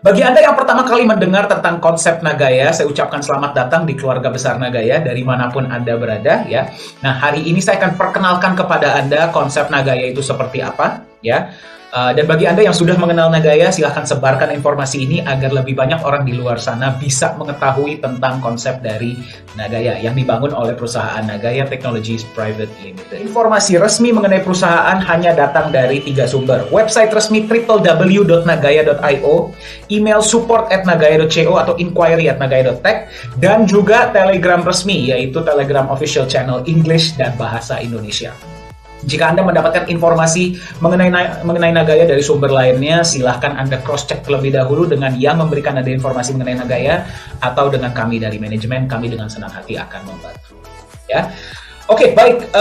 Bagi Anda yang pertama kali mendengar tentang konsep Nagaya, saya ucapkan selamat datang di keluarga besar Nagaya dari manapun Anda berada ya. Nah, hari ini saya akan perkenalkan kepada Anda konsep Nagaya itu seperti apa ya. Dan bagi Anda yang sudah mengenal Nagaya, silahkan sebarkan informasi ini agar lebih banyak orang di luar sana bisa mengetahui tentang konsep dari Nagaya yang dibangun oleh perusahaan Nagaya Technologies Private Limited. Informasi resmi mengenai perusahaan hanya datang dari 3 sumber. Website resmi www.nagaya.io, email support@nagaya.co atau inquiry@nagaya.tech, dan juga Telegram resmi, yaitu Telegram Official Channel English dan Bahasa Indonesia. Jika Anda mendapatkan informasi mengenai Nagaya dari sumber lainnya, silahkan Anda cross-check terlebih dahulu dengan yang memberikan Anda informasi mengenai Nagaya atau dengan kami dari manajemen. Kami dengan senang hati akan membantu. Ya, oke, baik.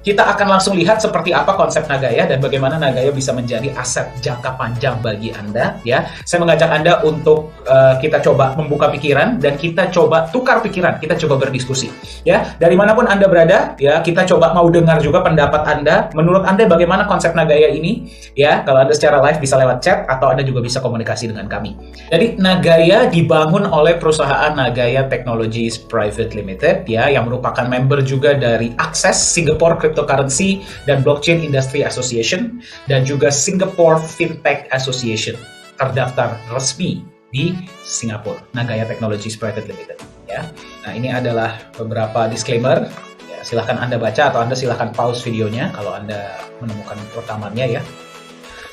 Kita akan langsung lihat seperti apa konsep Nagaya dan bagaimana Nagaya bisa menjadi aset jangka panjang bagi Anda. Ya, saya mengajak Anda untuk kita coba membuka pikiran dan kita coba tukar pikiran, kita coba berdiskusi. Ya, dari manapun Anda berada, ya kita coba mau dengar juga pendapat Anda. Menurut Anda bagaimana konsep Nagaya ini? Ya, kalau Anda secara live bisa lewat chat atau Anda juga bisa komunikasi dengan kami. Jadi Nagaya dibangun oleh perusahaan Nagaya Technologies Private Limited, ya, yang merupakan member juga dari Access Singapore Cryptocurrency dan Blockchain Industry Association dan juga Singapore Fintech Association, terdaftar resmi di Singapura, Nagaya Technologies Private Limited. Ya, nah ini adalah beberapa disclaimer. Ya, silahkan Anda baca atau Anda silahkan pause videonya kalau Anda menemukan rekamannya ya.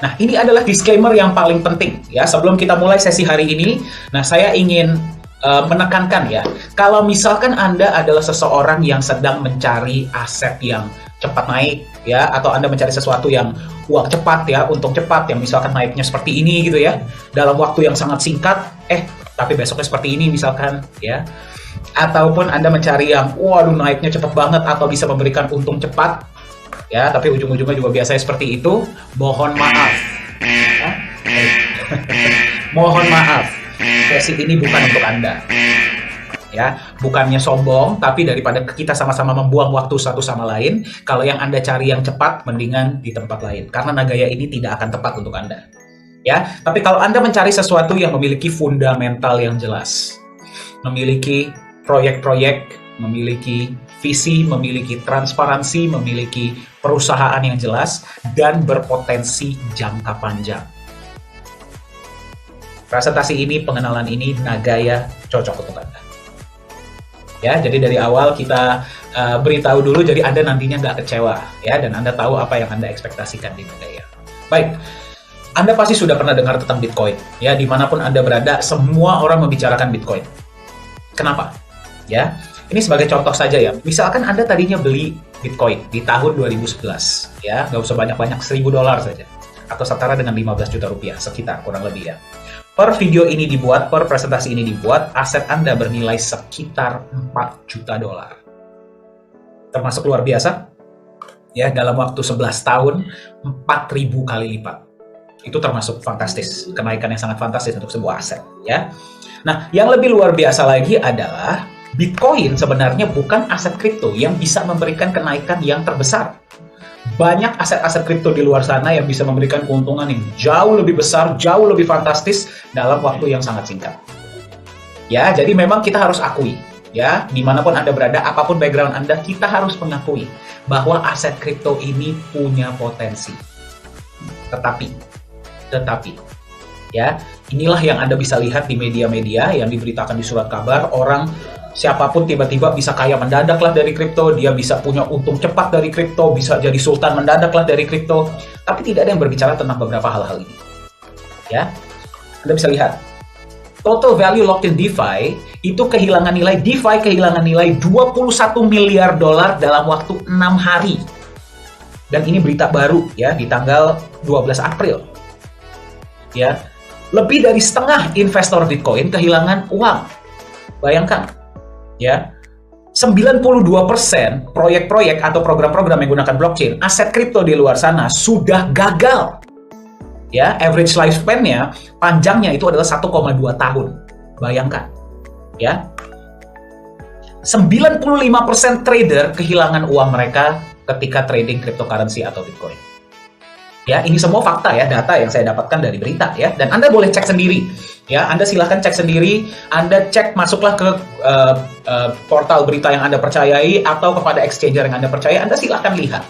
Nah, ini adalah disclaimer yang paling penting ya sebelum kita mulai sesi hari ini. Nah, saya ingin menekankan ya, kalau misalkan Anda adalah seseorang yang sedang mencari aset yang cepat naik ya, atau Anda mencari sesuatu yang uang cepat ya, untung cepat yang misalkan naiknya seperti ini gitu ya, dalam waktu yang sangat singkat, tapi besoknya seperti ini misalkan ya, ataupun Anda mencari yang waduh naiknya cepat banget atau bisa memberikan untung cepat ya, tapi ujung-ujungnya juga biasanya seperti itu, mohon maaf ya. Mohon maaf, sesi ini bukan untuk Anda ya, bukannya sombong, tapi daripada kita sama-sama membuang waktu satu sama lain, kalau yang Anda cari yang cepat, mendingan di tempat lain, karena Nagaya ini tidak akan tepat untuk Anda ya. Tapi kalau Anda mencari sesuatu yang memiliki fundamental yang jelas, memiliki proyek-proyek, memiliki visi, memiliki transparansi, memiliki perusahaan yang jelas, dan berpotensi jangka panjang, presentasi ini, pengenalan ini, Nagaya cocok untuk Anda. Ya, jadi dari awal kita beritahu dulu, jadi Anda nantinya nggak kecewa, ya, dan Anda tahu apa yang Anda ekspektasikan di Nagaya. Baik, Anda pasti sudah pernah dengar tentang Bitcoin, ya, dimanapun Anda berada, semua orang membicarakan Bitcoin. Kenapa? Ya, ini sebagai contoh saja ya, misalkan Anda tadinya beli Bitcoin di tahun 2011, ya, nggak usah banyak-banyak, $1.000 saja, atau setara dengan 15 juta rupiah, sekitar, kurang lebih ya. Per video ini dibuat, per presentasi ini dibuat, aset Anda bernilai sekitar $4 juta. Termasuk luar biasa. Ya, dalam waktu 11 tahun, 4.000 kali lipat. Itu termasuk fantastis, kenaikan yang sangat fantastis untuk sebuah aset. Ya. Nah, yang lebih luar biasa lagi adalah Bitcoin sebenarnya bukan aset kripto yang bisa memberikan kenaikan yang terbesar. Banyak aset-aset kripto di luar sana yang bisa memberikan keuntungan yang jauh lebih besar, jauh lebih fantastis dalam waktu yang sangat singkat. Ya, jadi memang kita harus akui, ya, dimanapun Anda berada, apapun background Anda, kita harus mengakui bahwa aset kripto ini punya potensi. Tetapi, ya, inilah yang Anda bisa lihat di media-media yang diberitakan di surat kabar, orang siapapun tiba-tiba bisa kaya mendadak lah dari kripto, dia bisa punya untung cepat dari kripto, bisa jadi sultan mendadak lah dari kripto, tapi tidak ada yang berbicara tentang beberapa hal-hal ini. Ya, Anda bisa lihat, total value locked in DeFi itu kehilangan nilai 21 miliar dolar dalam waktu 6 hari. Dan ini berita baru ya, di tanggal 12 April. Ya, lebih dari setengah investor Bitcoin kehilangan uang. Bayangkan. Ya, 92% proyek-proyek atau program-program yang menggunakan blockchain, aset kripto di luar sana sudah gagal. Ya, average lifespan-nya, panjangnya itu adalah 1,2 tahun. Bayangkan. Ya. 95% trader kehilangan uang mereka ketika trading cryptocurrency atau Bitcoin. Ya, ini semua fakta ya, data yang saya dapatkan dari berita ya. Dan Anda boleh cek sendiri. Ya, Anda silahkan cek sendiri. Anda cek, masuklah ke portal berita yang Anda percayai atau kepada exchanger yang Anda percaya. Anda silahkan lihat.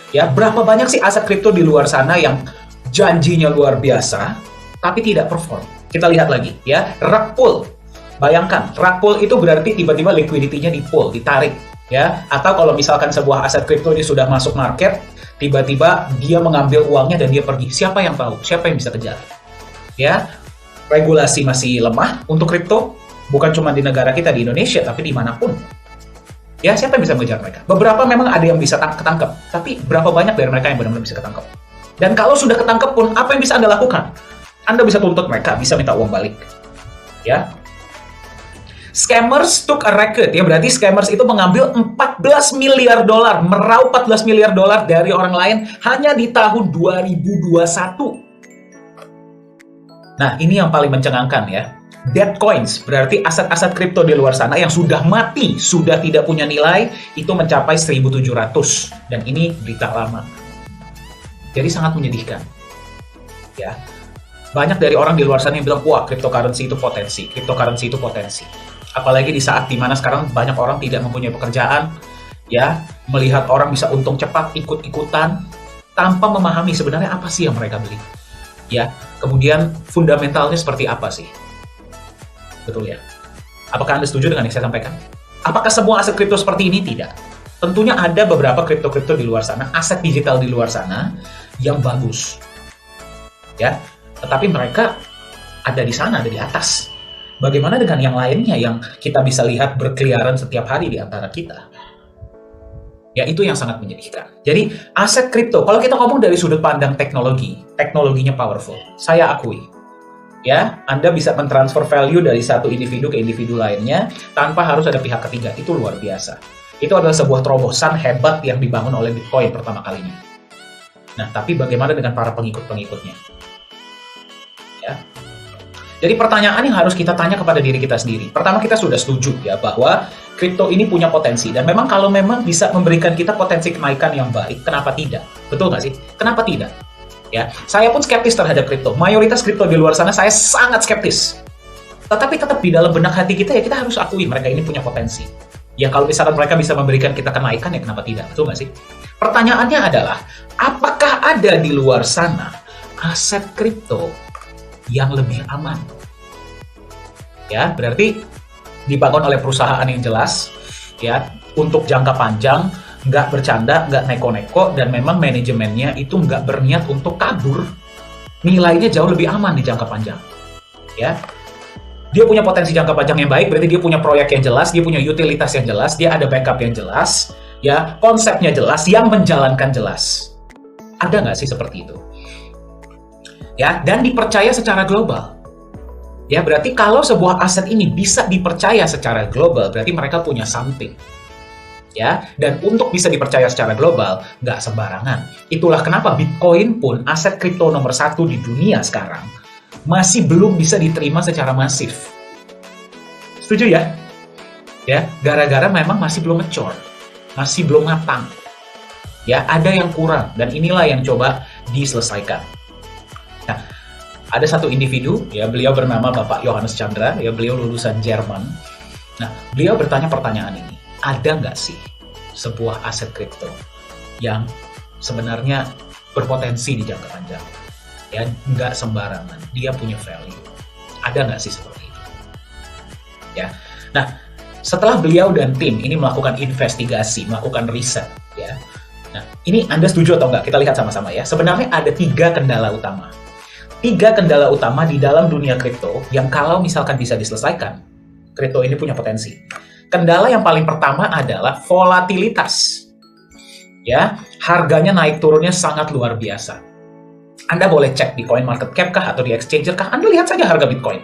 Ya, berapa banyak sih aset kripto di luar sana yang janjinya luar biasa, tapi tidak perform. Kita lihat lagi ya, rug pull. Bayangkan, rug pull itu berarti tiba-tiba liquidity-nya di pull, ditarik. Ya, atau kalau misalkan sebuah aset kripto ini sudah masuk market, tiba-tiba dia mengambil uangnya dan dia pergi. Siapa yang tahu? Siapa yang bisa kejar? Ya, regulasi masih lemah untuk kripto, bukan cuma di negara kita di Indonesia, tapi dimanapun. Ya, siapa yang bisa mengejar mereka? Beberapa memang ada yang bisa ketangkep, tapi berapa banyak dari mereka yang benar-benar bisa ketangkep? Dan kalau sudah ketangkep pun, apa yang bisa Anda lakukan? Anda bisa tuntut mereka, bisa minta uang balik. Ya. Scammers took a record, ya berarti scammers itu mengambil 14 miliar dolar, meraup 14 miliar dolar dari orang lain hanya di tahun 2021. Nah, ini yang paling mencengangkan ya. Dead coins, berarti aset-aset kripto di luar sana yang sudah mati, sudah tidak punya nilai, itu mencapai 1.700. Dan ini berita lama. Jadi sangat menyedihkan. Ya. Banyak dari orang di luar sana yang bilang, wah, cryptocurrency itu potensi, cryptocurrency itu potensi. Apalagi di saat dimana sekarang banyak orang tidak mempunyai pekerjaan, ya, melihat orang bisa untung cepat, ikut-ikutan, tanpa memahami sebenarnya apa sih yang mereka beli. Ya, kemudian fundamentalnya seperti apa sih? Betul ya? Apakah Anda setuju dengan yang saya sampaikan? Apakah semua aset kripto seperti ini? Tidak. Tentunya ada beberapa kripto-kripto di luar sana, aset digital di luar sana yang bagus. Ya, tetapi mereka ada di sana, ada di atas. Bagaimana dengan yang lainnya yang kita bisa lihat berkeliaran setiap hari di antara kita? Ya, itu yang sangat menyedihkan. Jadi, aset kripto, kalau kita ngomong dari sudut pandang teknologi, teknologinya powerful. Saya akui. Ya, Anda bisa mentransfer value dari satu individu ke individu lainnya tanpa harus ada pihak ketiga. Itu luar biasa. Itu adalah sebuah terobosan hebat yang dibangun oleh Bitcoin pertama kalinya. Nah, tapi bagaimana dengan para pengikut-pengikutnya? Ya. Jadi pertanyaan yang harus kita tanya kepada diri kita sendiri. Pertama, kita sudah setuju ya bahwa kripto ini punya potensi. Dan memang kalau memang bisa memberikan kita potensi kenaikan yang baik, kenapa tidak? Betul nggak sih? Kenapa tidak? Ya, saya pun skeptis terhadap kripto. Mayoritas kripto di luar sana saya sangat skeptis. Tetapi tetap di dalam benak hati kita ya kita harus akui mereka ini punya potensi. Ya kalau misalkan mereka bisa memberikan kita kenaikan ya kenapa tidak? Betul nggak sih? Pertanyaannya adalah, apakah ada di luar sana aset kripto yang lebih aman? Ya, berarti dibangun oleh perusahaan yang jelas, ya, untuk jangka panjang, nggak bercanda, nggak neko-neko, dan memang manajemennya itu nggak berniat untuk kabur. Nilainya jauh lebih aman di jangka panjang. Ya, dia punya potensi jangka panjang yang baik, berarti dia punya proyek yang jelas, dia punya utilitas yang jelas, dia ada backup yang jelas, ya, konsepnya jelas, yang menjalankan jelas. Ada nggak sih seperti itu? Ya, dan dipercaya secara global. Ya, berarti kalau sebuah aset ini bisa dipercaya secara global, berarti mereka punya something. Ya, dan untuk bisa dipercaya secara global, nggak sembarangan. Itulah kenapa Bitcoin pun aset kripto nomor 1 di dunia sekarang masih belum bisa diterima secara masif. Setuju ya? Ya, gara-gara memang masih belum mature, masih belum matang. Ya, ada yang kurang, dan inilah yang coba diselesaikan. Nah, ada satu individu, ya, beliau bernama Bapak Johannes Chandra, ya, beliau lulusan Jerman. Nah, beliau bertanya pertanyaan ini, ada nggak sih sebuah aset kripto yang sebenarnya berpotensi di jangka panjang? Ya, nggak sembarangan, dia punya value. Ada nggak sih seperti itu? Ya, nah, setelah beliau dan tim ini melakukan investigasi, melakukan riset, ya. Nah, ini Anda setuju atau nggak? Kita lihat sama-sama ya. Sebenarnya ada 3 kendala utama. 3 kendala utama di dalam dunia kripto yang kalau misalkan bisa diselesaikan, kripto ini punya potensi. Kendala yang paling pertama adalah volatilitas. Ya, harganya naik turunnya sangat luar biasa. Anda boleh cek di CoinMarketCap kah atau di Exchanger kah, Anda lihat saja harga Bitcoin.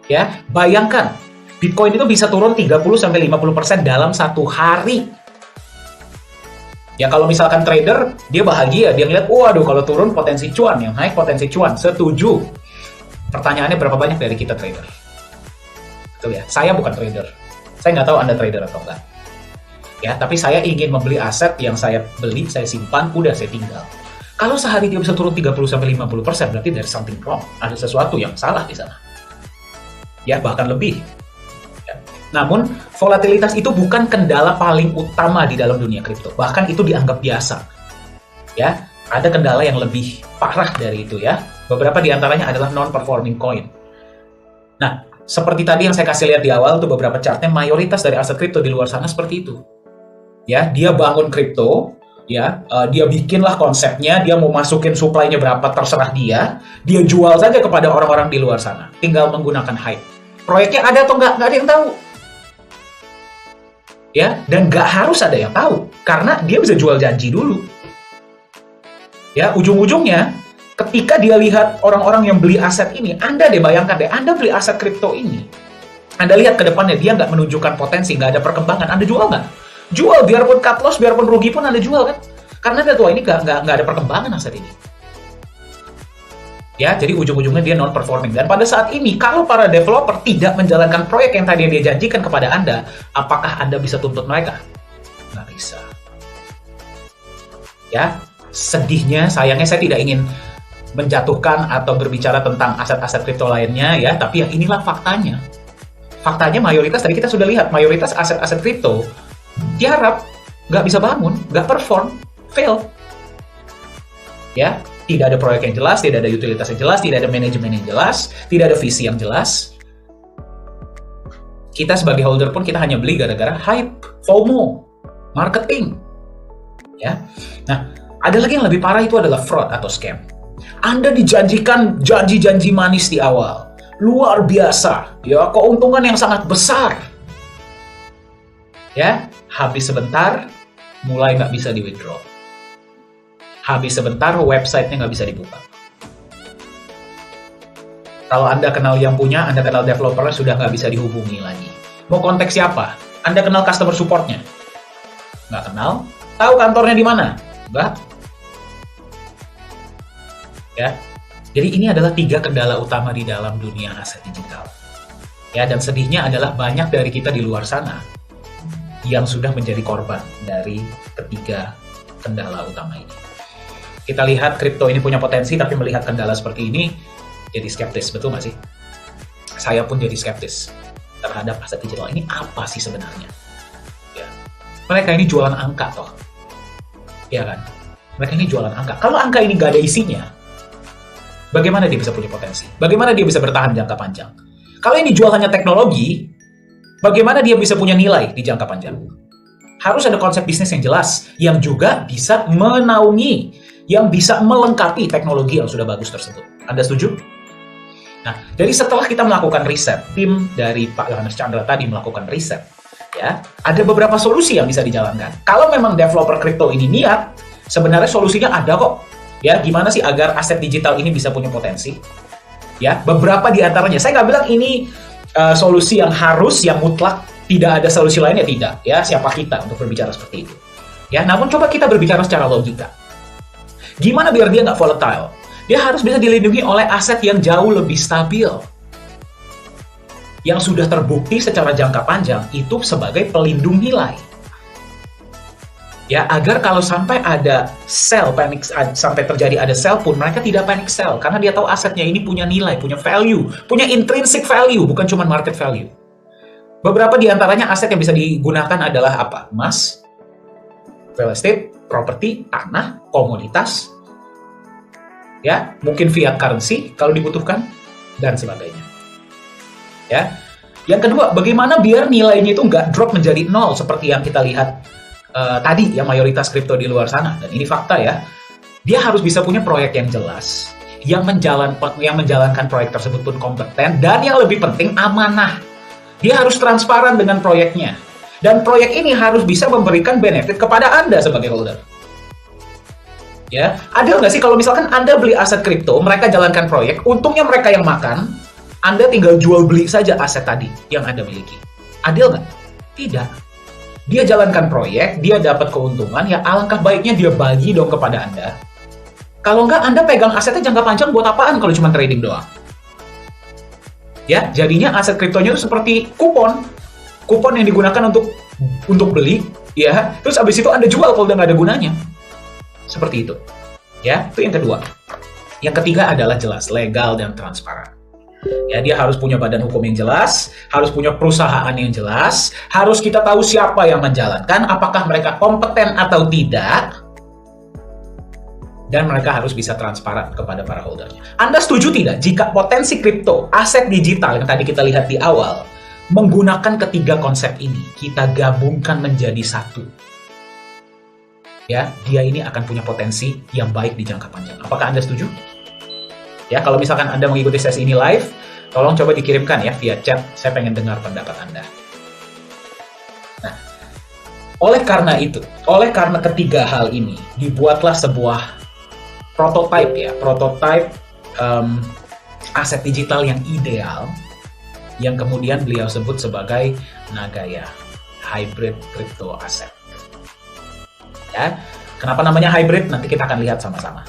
Ya, bayangkan Bitcoin itu bisa turun 30-50% dalam 1 hari. Ya kalau misalkan trader, dia bahagia, dia ngeliat, waduh kalau turun potensi cuan, yang naik potensi cuan, setuju. Pertanyaannya berapa banyak dari kita trader? Betul ya, saya bukan trader. Saya nggak tahu Anda trader atau enggak. Ya, tapi saya ingin membeli aset yang saya beli, saya simpan, udah saya tinggal. Kalau sehari dia bisa turun 30-50%, berarti there's something wrong. Ada sesuatu yang salah di sana. Ya, bahkan lebih. Ya. Namun, volatilitas itu bukan kendala paling utama di dalam dunia kripto. Bahkan itu dianggap biasa. Ya, ada kendala yang lebih parah dari itu ya. Beberapa di antaranya adalah non-performing coin. Nah, seperti tadi yang saya kasih lihat di awal tuh beberapa chartnya, mayoritas dari aset kripto di luar sana seperti itu. Ya, dia bangun kripto, ya, dia bikinlah konsepnya, dia mau masukin supply-nya berapa terserah dia jual saja kepada orang-orang di luar sana, tinggal menggunakan hype. Proyeknya ada atau nggak ada yang tahu. Ya, dan nggak harus ada yang tahu, karena dia bisa jual janji dulu. Ya, ujung-ujungnya ketika dia lihat orang-orang yang beli aset ini, Anda deh bayangkan deh, Anda beli aset kripto ini, Anda lihat ke depannya dia nggak menunjukkan potensi, nggak ada perkembangan, Anda jual nggak? Jual, biarpun cut loss, biarpun rugi pun Anda jual kan? Karena Anda tahu ini nggak ada perkembangan aset ini. Ya, jadi ujung-ujungnya dia non-performing. Dan pada saat ini, kalau para developer tidak menjalankan proyek yang tadi dia janjikan kepada Anda, apakah Anda bisa tuntut mereka? Nggak bisa. Ya, sedihnya, sayangnya saya tidak ingin menjatuhkan atau berbicara tentang aset-aset kripto lainnya ya, tapi ya inilah faktanya. Faktanya mayoritas tadi kita sudah lihat, mayoritas aset-aset kripto tiarap, nggak bisa bangun, nggak perform, fail. Ya, tidak ada proyek yang jelas, tidak ada utilitas yang jelas, tidak ada manajemen yang jelas, tidak ada visi yang jelas. Kita sebagai holder pun kita hanya beli gara-gara hype, FOMO, marketing. Ya. Nah, ada lagi yang lebih parah, itu adalah fraud atau scam. Anda dijanjikan janji-janji manis di awal, luar biasa, ya, keuntungan yang sangat besar. Ya, habis sebentar, mulai nggak bisa di-withdraw. Habis sebentar, websitenya nggak bisa dibuka. Kalau Anda kenal yang punya, Anda kenal developernya, sudah nggak bisa dihubungi lagi. Mau kontak siapa? Anda kenal customer supportnya? Nggak kenal. Tahu kantornya di mana? Nggak. Ya, jadi ini adalah 3 kendala utama di dalam dunia aset digital. Ya, dan sedihnya adalah banyak dari kita di luar sana yang sudah menjadi korban dari ketiga kendala utama ini. Kita lihat kripto ini punya potensi, tapi melihat kendala seperti ini, jadi skeptis, betul nggak sih? Saya pun jadi skeptis terhadap aset digital ini apa sih sebenarnya? Ya. Mereka ini jualan angka toh, ya kan? Mereka ini jualan angka. Kalau angka ini nggak ada isinya, bagaimana dia bisa punya potensi? Bagaimana dia bisa bertahan jangka panjang? Kalau ini jual hanya teknologi, bagaimana dia bisa punya nilai di jangka panjang? Harus ada konsep bisnis yang jelas, yang juga bisa menaungi, yang bisa melengkapi teknologi yang sudah bagus tersebut. Anda setuju? Nah, jadi setelah kita melakukan riset, tim dari Pak Yohanes Chandra tadi melakukan riset, ya, ada beberapa solusi yang bisa dijalankan. Kalau memang developer kripto ini niat, sebenarnya solusinya ada kok. Ya, gimana sih agar aset digital ini bisa punya potensi? Ya, beberapa di antaranya. Saya nggak bilang ini solusi yang harus, yang mutlak, tidak ada solusi lainnya, tidak. Ya, siapa kita untuk berbicara seperti itu? Ya, namun coba kita berbicara secara logika. Gimana biar dia nggak volatile? Dia harus bisa dilindungi oleh aset yang jauh lebih stabil, yang sudah terbukti secara jangka panjang itu sebagai pelindung nilai. Ya, agar kalau sampai ada sell, panic, sampai terjadi ada sell pun, mereka tidak panic sell, karena dia tahu asetnya ini punya nilai, punya value, punya intrinsic value, bukan cuma market value. Beberapa di antaranya aset yang bisa digunakan adalah apa? Emas, real estate, properti, tanah, komoditas, ya, mungkin fiat currency kalau dibutuhkan, dan sebagainya. Ya, yang kedua, bagaimana biar nilainya itu nggak drop menjadi 0 seperti yang kita lihat tadi, yang mayoritas kripto di luar sana. Dan ini fakta ya, dia harus bisa punya proyek yang jelas, yang menjalankan proyek tersebut pun kompeten, dan yang lebih penting amanah. Dia harus transparan dengan proyeknya. Dan proyek ini harus bisa memberikan benefit kepada Anda sebagai holder. Ya, adil nggak sih kalau misalkan Anda beli aset kripto, mereka jalankan proyek, untungnya mereka yang makan, Anda tinggal jual beli saja aset tadi yang Anda miliki. Adil nggak? Tidak. Dia jalankan proyek, dia dapat keuntungan, ya alangkah baiknya dia bagi dong kepada Anda. Kalau nggak, Anda pegang asetnya jangka panjang buat apaan kalau cuma trading doang? Ya, jadinya aset kriptonya itu seperti kupon. Kupon yang digunakan untuk beli, ya. Terus abis itu Anda jual kalau udah nggak ada gunanya. Seperti itu. Ya, itu yang kedua. Yang ketiga adalah jelas, legal dan transparan. Ya, dia harus punya badan hukum yang jelas, harus punya perusahaan yang jelas, harus kita tahu siapa yang menjalankan, apakah mereka kompeten atau tidak, dan mereka harus bisa transparan kepada para holdernya. Anda setuju tidak jika potensi kripto, aset digital yang tadi kita lihat di awal, menggunakan ketiga konsep ini, kita gabungkan menjadi satu? Ya, dia ini akan punya potensi yang baik di jangka panjang. Apakah Anda setuju? Ya, kalau misalkan Anda mengikuti sesi ini live, tolong coba dikirimkan ya via chat. Saya pengen dengar pendapat Anda. Nah, oleh karena itu, oleh karena ketiga hal ini, dibuatlah sebuah prototipe aset digital yang ideal, yang kemudian beliau sebut sebagai Nagaya, Hybrid Crypto Asset. Ya, kenapa namanya hybrid? Nanti kita akan lihat sama-sama.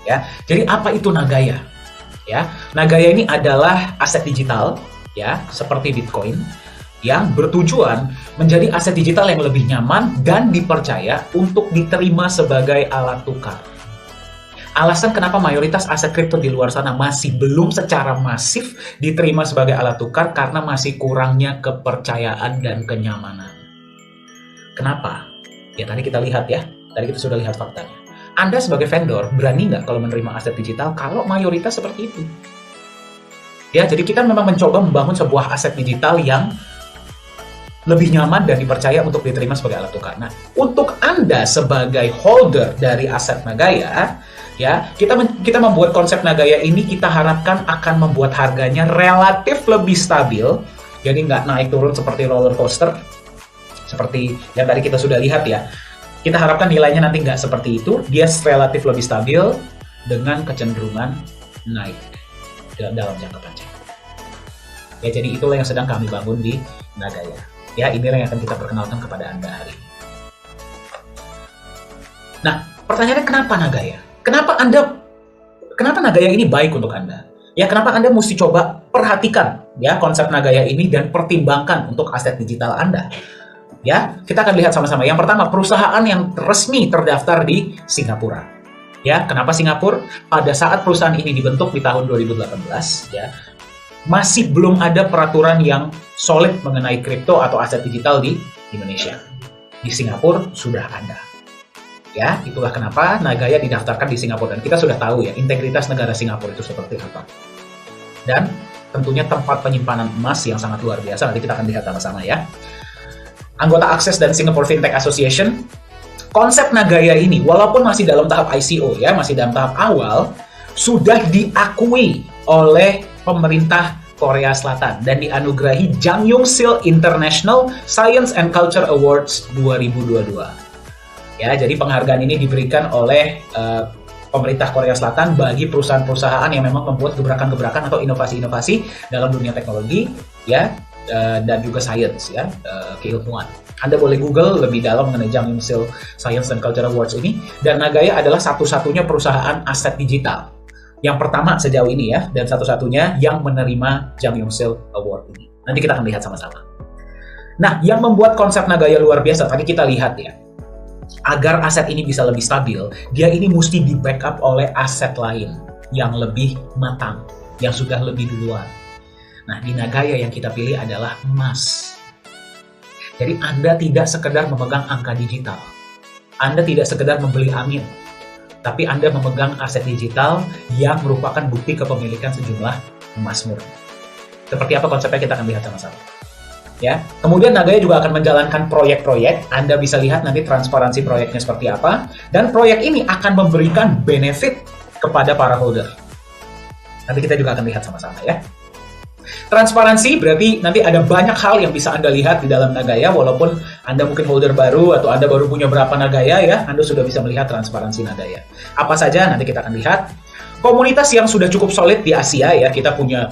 Ya, jadi apa itu Nagaya? Ya, Nagaya ini adalah aset digital, ya, seperti Bitcoin, yang bertujuan menjadi aset digital yang lebih nyaman dan dipercaya untuk diterima sebagai alat tukar. Alasan kenapa mayoritas aset kripto di luar sana masih belum secara masif diterima sebagai alat tukar karena masih kurangnya kepercayaan dan kenyamanan. Kenapa? Ya tadi kita lihat ya, tadi kita sudah lihat faktanya. Anda sebagai vendor berani nggak kalau menerima aset digital kalau mayoritas seperti itu? Ya, jadi kita memang mencoba membangun sebuah aset digital yang lebih nyaman dan dipercaya untuk diterima sebagai alat tukar. Nah, untuk Anda sebagai holder dari aset Nagaya, ya, kita membuat konsep Nagaya ini kita harapkan akan membuat harganya relatif lebih stabil, jadi nggak naik turun seperti roller coaster, seperti yang tadi kita sudah lihat ya. Kita harapkan nilainya nanti nggak seperti itu, dia relatif lebih stabil dengan kecenderungan naik dalam jangka panjang. Ya, jadi itulah yang sedang kami bangun di Nagaya. Ya, inilah yang akan kita perkenalkan kepada Anda hari ini. Nah, pertanyaannya kenapa Nagaya? Kenapa Nagaya ini baik untuk Anda? Ya, kenapa Anda mesti coba perhatikan ya konsep Nagaya ini dan pertimbangkan untuk aset digital Anda? Ya, kita akan lihat sama-sama. Yang pertama, perusahaan yang resmi terdaftar di Singapura. Ya, kenapa Singapura? Pada saat perusahaan ini dibentuk di tahun 2018, ya, masih belum ada peraturan yang solid mengenai kripto atau aset digital di Indonesia. Di Singapura sudah ada. Ya, itulah kenapa Nagaya didaftarkan di Singapura. Dan kita sudah tahu ya, integritas negara Singapura itu seperti apa. Dan tentunya tempat penyimpanan emas yang sangat luar biasa. Nanti kita akan lihat sama-sama ya. Anggota Access dan Singapore Fintech Association, konsep Nagaya ini walaupun masih dalam tahap ICO ya, masih dalam tahap awal, sudah diakui oleh pemerintah Korea Selatan dan dianugerahi Jang Young-sil International Science and Culture Awards 2022. Ya, jadi penghargaan ini diberikan oleh pemerintah Korea Selatan bagi perusahaan-perusahaan yang memang membuat gebrakan-gebrakan atau inovasi-inovasi dalam dunia teknologi ya. Dan juga science ya, keilmuan. Anda boleh Google lebih dalam mengenai Jang Young-sil Science and Culture Awards ini, dan Nagaya adalah satu-satunya perusahaan aset digital yang pertama sejauh ini ya, dan satu-satunya yang menerima Jang Young-sil Award ini. Nanti kita akan lihat sama-sama. Nah, yang membuat konsep Nagaya luar biasa, tadi kita lihat ya, agar aset ini bisa lebih stabil, dia ini mesti di-backup oleh aset lain yang lebih matang, yang sudah lebih duluan. Nah, di Nagaya yang kita pilih adalah emas. Jadi Anda tidak sekedar memegang angka digital. Anda tidak sekedar membeli angin. Tapi Anda memegang aset digital yang merupakan bukti kepemilikan sejumlah emas murni. Seperti apa konsepnya kita akan lihat sama-sama. Ya. Kemudian Nagaya juga akan menjalankan proyek-proyek. Anda bisa lihat nanti transparansi proyeknya seperti apa. Dan proyek ini akan memberikan benefit kepada para holder. Nanti kita juga akan lihat sama-sama ya. Transparansi berarti nanti ada banyak hal yang bisa Anda lihat di dalam Nagaya, walaupun Anda mungkin holder baru atau Anda baru punya berapa Nagaya ya, Anda sudah bisa melihat transparansi Nagaya. Apa saja nanti kita akan lihat. Komunitas yang sudah cukup solid di Asia ya, kita punya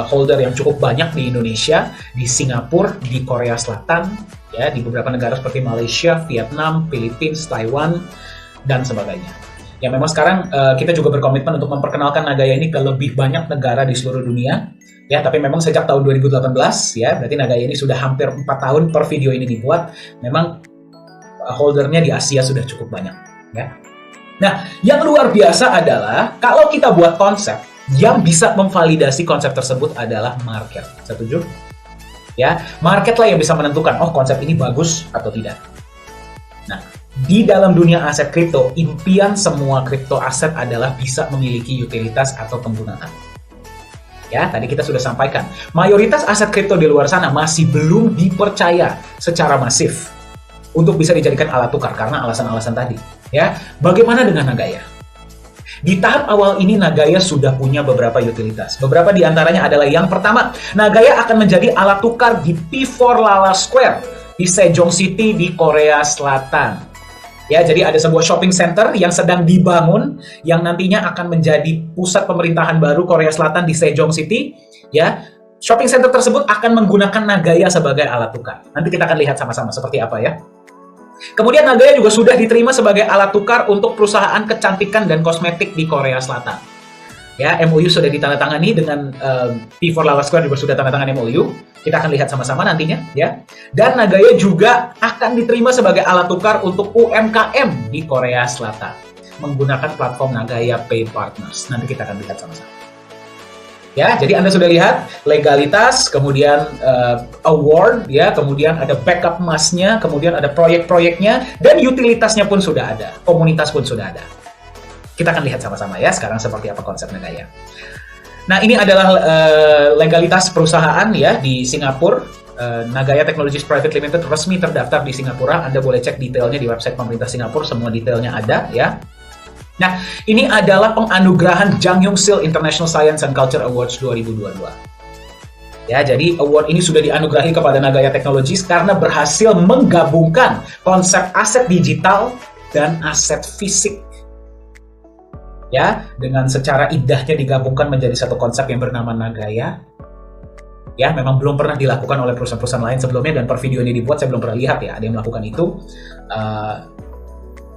holder yang cukup banyak di Indonesia, di Singapura, di Korea Selatan, ya, di beberapa negara seperti Malaysia, Vietnam, Filipina, Taiwan, dan sebagainya. Ya memang sekarang kita juga berkomitmen untuk memperkenalkan Nagaya ini ke lebih banyak negara di seluruh dunia. Ya, tapi memang sejak tahun 2018 ya, berarti Nagaya ini sudah hampir 4 tahun per video ini dibuat. Memang holdernya di Asia sudah cukup banyak ya. Nah, yang luar biasa adalah kalau kita buat konsep, yang bisa memvalidasi konsep tersebut adalah market. Setuju? Ya, market lah yang bisa menentukan, oh konsep ini bagus atau tidak. Nah, di dalam dunia aset kripto, impian semua kripto aset adalah bisa memiliki utilitas atau penggunaan. Ya, tadi kita sudah sampaikan, mayoritas aset kripto di luar sana masih belum dipercaya secara masif untuk bisa dijadikan alat tukar karena alasan-alasan tadi. Ya, bagaimana dengan Nagaya? Di tahap awal ini Nagaya sudah punya beberapa utilitas. Beberapa di antaranya adalah yang pertama, Nagaya akan menjadi alat tukar di P4 Lala Square di Sejong City di Korea Selatan. Ya, jadi ada sebuah shopping center yang sedang dibangun yang nantinya akan menjadi pusat pemerintahan baru Korea Selatan di Sejong City. Ya, shopping center tersebut akan menggunakan Nagaya sebagai alat tukar. Nanti kita akan lihat sama-sama seperti apa ya. Kemudian Nagaya juga sudah diterima sebagai alat tukar untuk perusahaan kecantikan dan kosmetik di Korea Selatan. Ya, MOU sudah ditandatangani dengan P4 Lala Square juga sudah tanda tangan MOU. Kita akan lihat sama-sama nantinya, ya. Dan Nagaya juga akan diterima sebagai alat tukar untuk UMKM di Korea Selatan menggunakan platform Nagaya Pay Partners. Nanti kita akan lihat sama-sama. Ya, jadi Anda sudah lihat legalitas, kemudian award, ya, kemudian ada backup emasnya, kemudian ada proyek-proyeknya, dan utilitasnya pun sudah ada, komunitas pun sudah ada. Kita akan lihat sama-sama ya sekarang seperti apa konsep Nagaya. Nah, ini adalah legalitas perusahaan ya di Singapura. Nagaya Technologies Private Limited resmi terdaftar di Singapura. Anda boleh cek detailnya di website pemerintah Singapura, semua detailnya ada ya. Nah, ini adalah penganugerahan Jang Young Sil International Science and Culture Awards 2022. Ya, jadi award ini sudah dianugerahi kepada Nagaya Technologies karena berhasil menggabungkan konsep aset digital dan aset fisik. Ya, dengan secara indahnya digabungkan menjadi satu konsep yang bernama Nagaya. Ya, memang belum pernah dilakukan oleh perusahaan-perusahaan lain sebelumnya dan per video ini dibuat saya belum pernah lihat ya ada yang melakukan itu.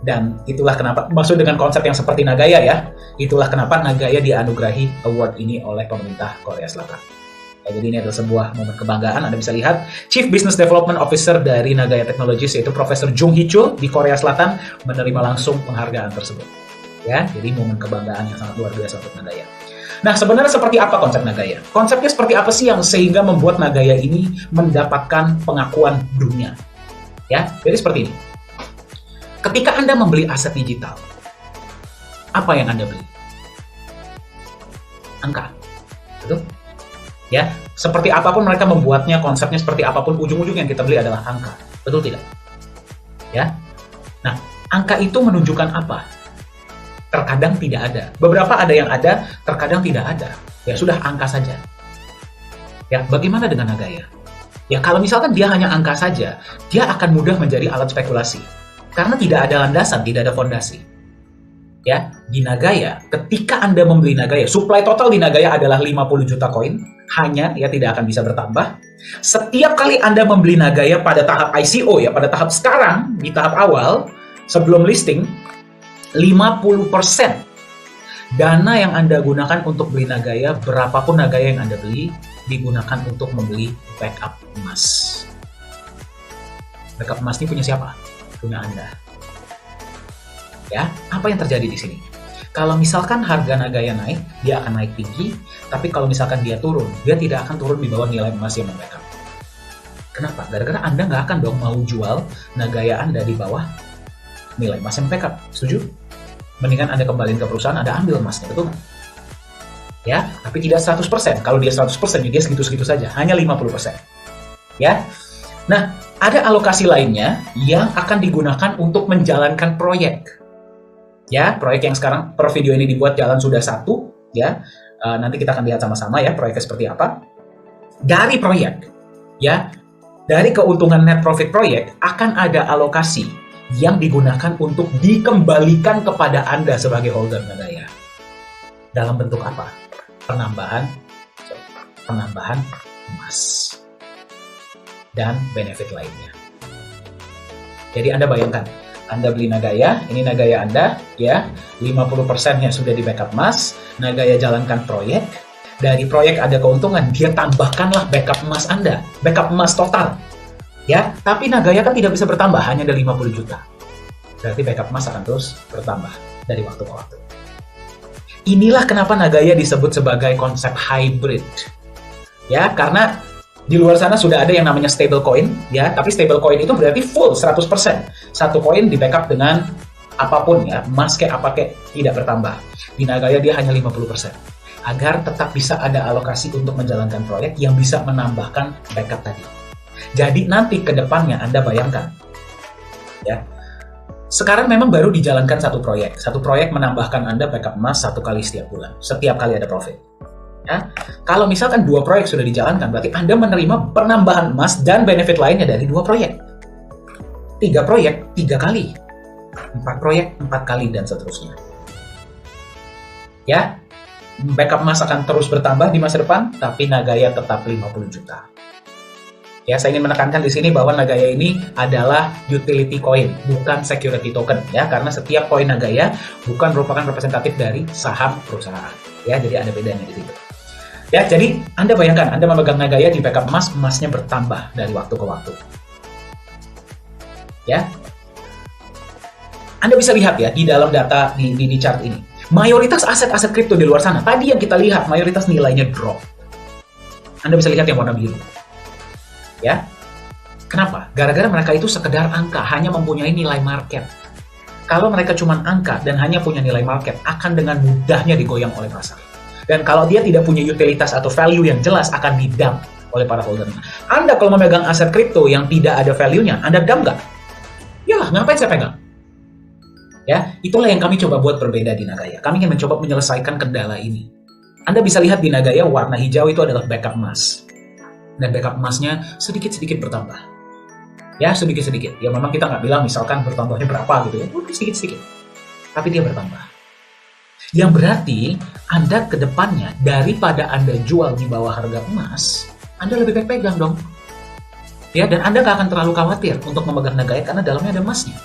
Dan itulah kenapa, maksud dengan konsep yang seperti Nagaya ya, itulah kenapa Nagaya dianugerahi award ini oleh pemerintah Korea Selatan. Ya, jadi ini adalah sebuah momen kebanggaan. Anda bisa lihat Chief Business Development Officer dari Nagaya Technologies yaitu Profesor Jung Hee Chul di Korea Selatan menerima langsung penghargaan tersebut. Ya, jadi momen kebanggaan yang sangat luar biasa untuk Nagaya. Nah, sebenarnya seperti apa konsep Nagaya? Konsepnya seperti apa sih yang sehingga membuat Nagaya ini mendapatkan pengakuan dunia? Ya, jadi seperti ini. Ketika Anda membeli aset digital, apa yang Anda beli? Angka. Betul? Ya, seperti apapun mereka membuatnya, konsepnya seperti apapun, ujung-ujung yang kita beli adalah angka. Betul tidak? Ya. Nah, angka itu menunjukkan apa? Terkadang tidak ada. Beberapa ada yang ada, terkadang tidak ada. Ya sudah, angka saja. Ya, bagaimana dengan Nagaya? Ya, kalau misalkan dia hanya angka saja, dia akan mudah menjadi alat spekulasi. Karena tidak ada landasan, tidak ada fondasi. Ya, di Nagaya, ketika Anda membeli Nagaya, supply total di Nagaya adalah 50 juta koin, hanya ya tidak akan bisa bertambah. Setiap kali Anda membeli Nagaya pada tahap ICO ya, pada tahap sekarang, di tahap awal, sebelum listing, 50% dana yang Anda gunakan untuk beli Nagaya, berapapun Nagaya yang Anda beli, digunakan untuk membeli backup emas. Backup emas ini punya siapa? Punya Anda. Ya, apa yang terjadi di sini? Kalau misalkan harga Nagaya naik, dia akan naik tinggi, tapi kalau misalkan dia turun, dia tidak akan turun di bawah nilai emas yang membackup. Kenapa? Gara-gara Anda nggak akan dong mau jual Nagaya Anda di bawah nilai emas yang backup. Setuju? Mendingan Anda kembaliin ke perusahaan, Anda ambil emasnya, betul nggak? Ya, tapi tidak 100%. Kalau dia 100%, dia segitu-segitu saja, hanya 50%. Ya. Nah, ada alokasi lainnya yang akan digunakan untuk menjalankan proyek. Ya, proyek yang sekarang per video ini dibuat jalan sudah 1, ya. Nanti kita akan lihat sama-sama ya proyeknya seperti apa. Dari proyek, ya, dari keuntungan net profit proyek akan ada alokasi yang digunakan untuk dikembalikan kepada Anda sebagai holder Nagaya. Dalam bentuk apa? Penambahan emas dan benefit lainnya. Jadi Anda bayangkan, Anda beli Nagaya, ini Nagaya Anda, ya, 50%-nya sudah di backup emas, Nagaya jalankan proyek, dari proyek ada keuntungan, dia tambahkanlah backup emas Anda, backup emas total, ya, tapi Nagaya kan tidak bisa bertambah, hanya ada 50 juta, berarti backup emas akan terus bertambah. dari waktu ke waktu. Inilah kenapa Nagaya disebut sebagai konsep hybrid. Ya, karena di luar sana sudah ada yang namanya stablecoin, ya, tapi stablecoin itu berarti full 100%. Satu koin di backup dengan apapun, ya, emas kayak apa kayak, tidak bertambah. Di Nagaya dia hanya 50%. Agar tetap bisa ada alokasi untuk menjalankan proyek yang bisa menambahkan backup tadi. Jadi nanti ke depannya Anda bayangkan, ya, sekarang memang baru dijalankan satu proyek menambahkan Anda backup emas 1 kali setiap bulan, setiap kali ada profit. Ya, kalau misalkan 2 proyek sudah dijalankan, berarti Anda menerima penambahan emas dan benefit lainnya dari 2 proyek. 3 proyek, 3 kali. 4 proyek, 4 kali, dan seterusnya. Ya, backup emas akan terus bertambah di masa depan, tapi Nagaya tetap 50 juta. Ya, saya ingin menekankan di sini bahwa Nagaya ini adalah utility coin, bukan security token, ya, karena setiap koin Nagaya bukan merupakan representatif dari saham perusahaan. Ya, jadi ada bedanya di situ. Ya, jadi Anda bayangkan, Anda memegang Nagaya di backup emas, emasnya bertambah dari waktu ke waktu. Ya, Anda bisa lihat ya di dalam data di chart ini. Mayoritas aset-aset kripto di luar sana, tadi yang kita lihat, mayoritas nilainya drop. Anda bisa lihat yang warna biru. Ya, kenapa? Gara-gara mereka itu sekedar angka, hanya mempunyai nilai market. Kalau mereka cuma angka dan hanya punya nilai market, akan dengan mudahnya digoyang oleh pasar. Dan kalau dia tidak punya utilitas atau value yang jelas, akan didump oleh para holdernya. Anda kalau memegang aset kripto yang tidak ada value-nya, Anda dump nggak? Ya, ngapain saya pegang? Ya, itulah yang kami coba buat berbeda di Nagaya. Kami ingin mencoba menyelesaikan kendala ini. Anda bisa lihat di Nagaya warna hijau itu adalah backup emas. Dan backup emasnya sedikit-sedikit bertambah. Ya, sedikit-sedikit. Ya, memang kita nggak bilang misalkan bertambahnya berapa gitu ya. Sedikit-sedikit. Tapi dia bertambah. Yang berarti Anda ke depannya daripada Anda jual di bawah harga emas, Anda lebih baik pegang dong. Ya, dan Anda nggak akan terlalu khawatir untuk memegang Nagaya karena dalamnya ada emasnya.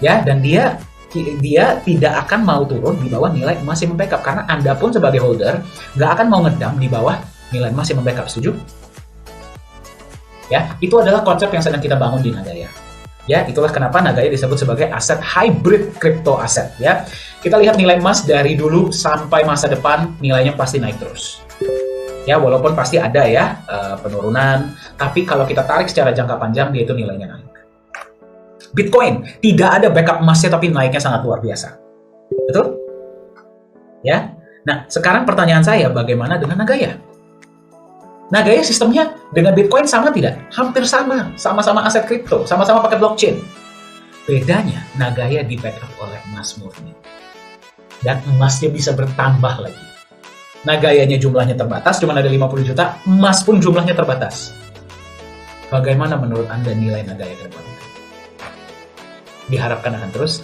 Ya, dan dia tidak akan mau turun di bawah nilai emas yang membackup, karena Anda pun sebagai holder nggak akan mau ngedam di bawah nilai emas yang membackup. Setuju? Ya, itu adalah konsep yang sedang kita bangun di Nagaya. Ya, itulah kenapa Nagaya disebut sebagai aset hybrid crypto aset. Ya, kita lihat nilai emas dari dulu sampai masa depan, nilainya pasti naik terus. Ya, walaupun pasti ada ya penurunan, tapi kalau kita tarik secara jangka panjang, dia itu nilainya naik. Bitcoin tidak ada backup emasnya, tapi naiknya sangat luar biasa. Betul? Ya. Nah, sekarang pertanyaan saya, bagaimana dengan Nagaya? Nagaya sistemnya dengan Bitcoin sama tidak? Hampir sama. Sama-sama aset kripto, sama-sama pakai blockchain. Bedanya, Nagaya di backup oleh emas murni. Dan emasnya bisa bertambah lagi. Nagayanya jumlahnya terbatas, cuma ada 50 juta, emas pun jumlahnya terbatas. Bagaimana menurut Anda nilai Nagaya ke depan? Diharapkan akan terus.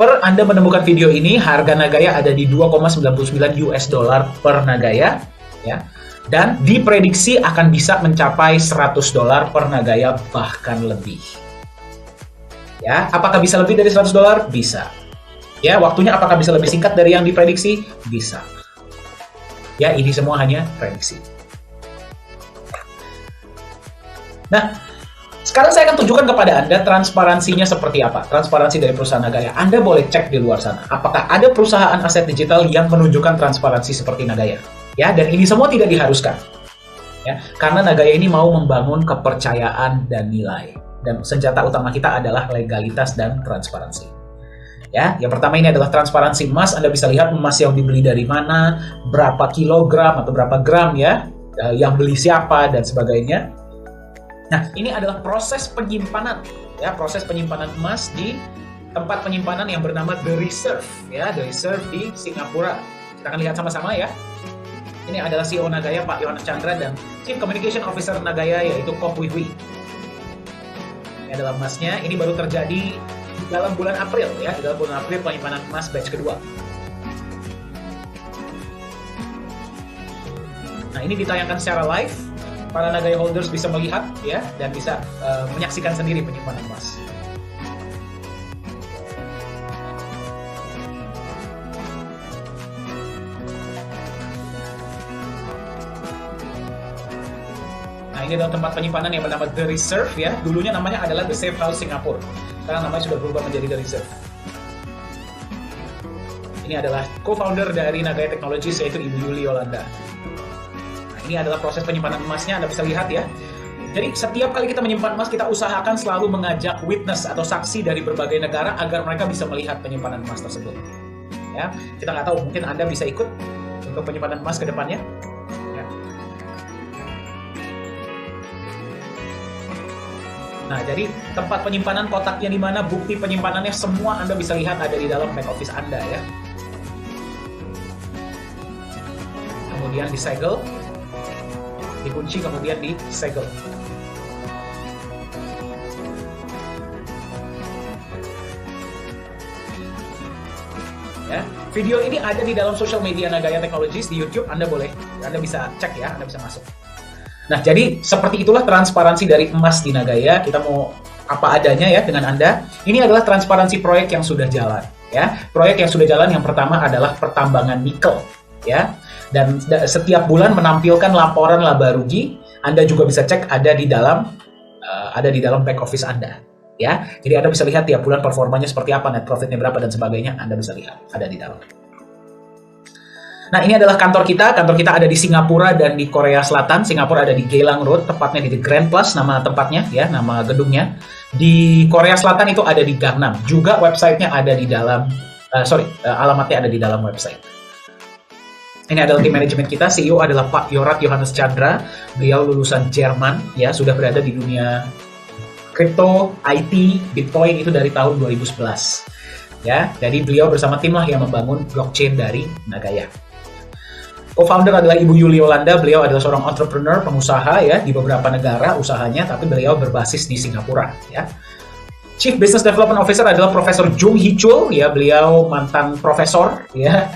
Per Anda menemukan video ini, harga Nagaya ada di 2,99 US dollar per Nagaya, ya. Dan diprediksi akan bisa mencapai 100 dolar per Nagaya, bahkan lebih. Ya, apakah bisa lebih dari 100 dolar? Bisa. Ya, waktunya apakah bisa lebih singkat dari yang diprediksi? Bisa. Ya, ini semua hanya prediksi. Nah, sekarang saya akan tunjukkan kepada Anda transparansinya seperti apa. Transparansi dari perusahaan Nagaya. Anda boleh cek di luar sana. Apakah ada perusahaan aset digital yang menunjukkan transparansi seperti Nagaya? Ya, dan ini semua tidak diharuskan. Ya, karena Nagaya ini mau membangun kepercayaan dan nilai. Dan senjata utama kita adalah legalitas dan transparansi. Ya, yang pertama ini adalah transparansi emas. Anda bisa lihat emas yang dibeli dari mana, berapa kilogram atau berapa gram ya, yang beli siapa dan sebagainya. Nah, ini adalah proses penyimpanan, ya, proses penyimpanan emas di tempat penyimpanan yang bernama The Reserve, ya, The Reserve di Singapura. Kita akan lihat sama-sama ya. Ini adalah CEO Nagaya, Pak Yohanes Chandra, dan Chief Communication Officer Nagaya, yaitu Kok Wee Hui. Ini adalah emasnya. Ini baru terjadi dalam bulan April, ya, di dalam bulan April penyimpanan emas batch kedua. Nah, ini ditayangkan secara live. Para Nagaya holders bisa melihat ya dan bisa menyaksikan sendiri penyimpanan emas. Nah, ini adalah tempat penyimpanan yang bernama The Reserve ya. Dulunya namanya adalah The Safe House Singapore. Sekarang namanya sudah berubah menjadi The Reserve. Ini adalah co-founder dari Nagaya Technologies, yaitu Ibu Yuli Yolanda. Nah, ini adalah proses penyimpanan emasnya, Anda bisa lihat ya. Jadi setiap kali kita menyimpan emas, kita usahakan selalu mengajak witness atau saksi dari berbagai negara agar mereka bisa melihat penyimpanan emas tersebut. Ya, kita nggak tahu, mungkin Anda bisa ikut untuk penyimpanan emas ke depannya. Ya. Nah, jadi tempat penyimpanan, kotaknya di mana, bukti penyimpanannya, semua Anda bisa lihat ada di dalam back office Anda ya. Kemudian disegel, dikunci, kemudian disegel. Ya, video ini ada di dalam social media Nagaya Technologies di YouTube. Anda bisa cek ya, Anda bisa masuk. Nah, jadi seperti itulah transparansi dari emas di Nagaya. Kita mau apa adanya ya dengan Anda. Ini adalah transparansi proyek yang sudah jalan ya. Proyek yang sudah jalan yang pertama adalah pertambangan nikel ya. Dan setiap bulan menampilkan laporan laba rugi. Anda juga bisa cek ada di dalam back office Anda. Ya, jadi Anda bisa lihat tiap bulan performanya seperti apa, net profitnya berapa dan sebagainya. Anda bisa lihat ada di dalam. Nah, ini adalah kantor kita. Kantor kita ada di Singapura dan di Korea Selatan. Singapura ada di Geylang Road, tepatnya di The Grand Plus nama tempatnya ya, nama gedungnya. Di Korea Selatan itu ada di Gangnam. Juga websitenya ada di dalam, alamatnya ada di dalam website. Ini adalah tim manajemen kita. CEO adalah Pak Yorat Johannes Chandra. Beliau lulusan Jerman ya, sudah berada di dunia kripto, IT, Bitcoin itu dari tahun 2011. Ya, jadi beliau bersama tim lah yang membangun blockchain dari Nagaya. Co-founder adalah Ibu Yuli Yolanda. Beliau adalah seorang entrepreneur, pengusaha ya di beberapa negara usahanya, tapi beliau berbasis di Singapura ya. Chief Business Development Officer adalah Profesor Jung Hee Chul ya, beliau mantan profesor ya,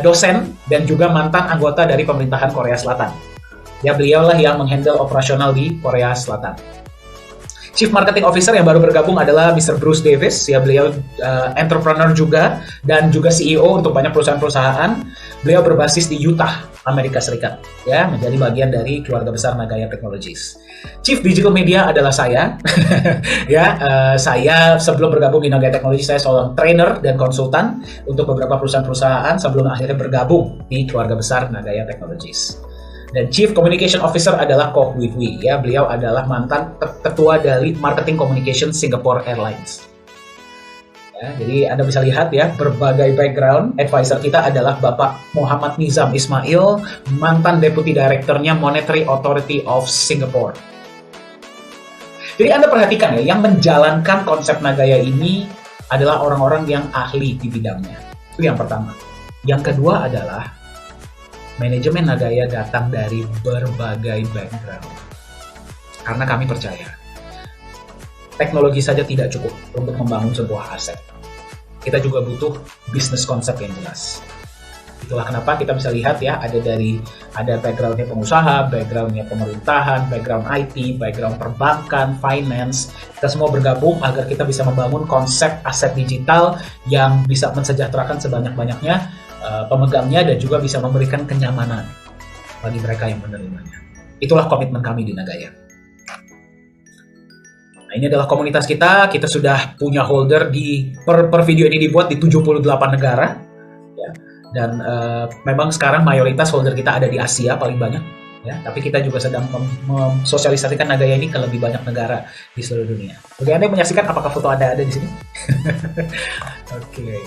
dosen dan juga mantan anggota dari pemerintahan Korea Selatan. Ya, beliaulah yang menghandle operasional di Korea Selatan. Chief Marketing Officer yang baru bergabung adalah Mr. Bruce Davis, ya beliau entrepreneur juga dan juga CEO untuk banyak perusahaan-perusahaan. Beliau berbasis di Utah, Amerika Serikat, ya menjadi bagian dari keluarga besar Nagaya Technologies. Chief Digital Media adalah saya, saya sebelum bergabung di Nagaya Technologies saya seorang trainer dan konsultan untuk beberapa perusahaan-perusahaan sebelum akhirnya bergabung di keluarga besar Nagaya Technologies. Dan Chief Communication Officer adalah Koh Wee Hui, ya beliau adalah mantan ketua dari Marketing Communication Singapore Airlines. Ya, jadi Anda bisa lihat ya berbagai background. Advisor kita adalah Bapak Muhammad Nizam Ismail, mantan Deputy Director-nya Monetary Authority of Singapore. Jadi Anda perhatikan ya, yang menjalankan konsep Nagaya ini adalah orang-orang yang ahli di bidangnya. Itu yang pertama. Yang kedua adalah manajemen Nagaya datang dari berbagai background. Karena kami percaya, teknologi saja tidak cukup untuk membangun sebuah aset. Kita juga butuh bisnis konsep yang jelas. Itulah kenapa kita bisa lihat ya, ada background-nya pengusaha, background-nya pemerintahan, background IT, background perbankan, finance. Kita semua bergabung agar kita bisa membangun konsep aset digital yang bisa mensejahterakan sebanyak-banyaknya pemegangnya dan juga bisa memberikan kenyamanan bagi mereka yang menerimanya. Itulah komitmen kami di Nagaya. Nah, ini adalah komunitas kita. Kita sudah punya holder di per video ini dibuat di 78 negara. Ya. Dan memang sekarang mayoritas holder kita ada di Asia paling banyak. Ya, tapi kita juga sedang mensosialisasikan Nagaya ini ke lebih banyak negara di seluruh dunia. Bagi Anda yang menyaksikan, apakah foto Anda ada di sini? Oke.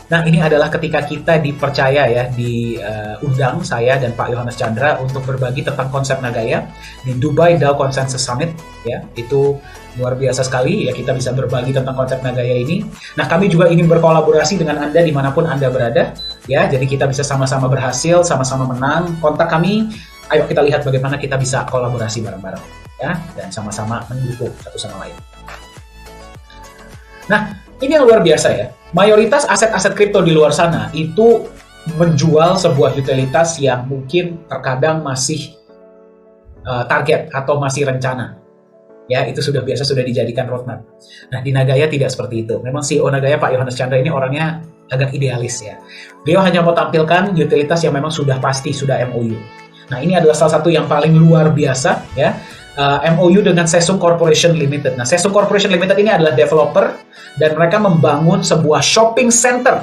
Nah, ini adalah ketika kita dipercaya ya, diundang saya dan Pak Yohannes Chandra untuk berbagi tentang konsep Nagaya di Dubai DAO Consensus Summit ya. Itu luar biasa sekali ya, kita bisa berbagi tentang konsep Nagaya ini. Nah, kami juga ingin berkolaborasi dengan Anda dimanapun Anda berada ya. Jadi kita bisa sama-sama berhasil, sama-sama menang. Kontak kami, ayo kita lihat bagaimana kita bisa kolaborasi bareng-bareng ya, dan sama-sama mendukung satu sama lain. Nah, ini yang luar biasa ya. Mayoritas aset-aset kripto di luar sana itu menjual sebuah utilitas yang mungkin terkadang masih target atau masih rencana. Ya, itu sudah dijadikan roadmap. Nah, di Nagaya tidak seperti itu. Memang CEO Nagaya Pak Yohannes Chandra ini orangnya agak idealis ya. Beliau hanya mau tampilkan utilitas yang memang sudah pasti, sudah MOU. Nah, ini adalah salah satu yang paling luar biasa ya. MOU dengan Sesung Corporation Limited. Nah, Sesung Corporation Limited ini adalah developer dan mereka membangun sebuah shopping center.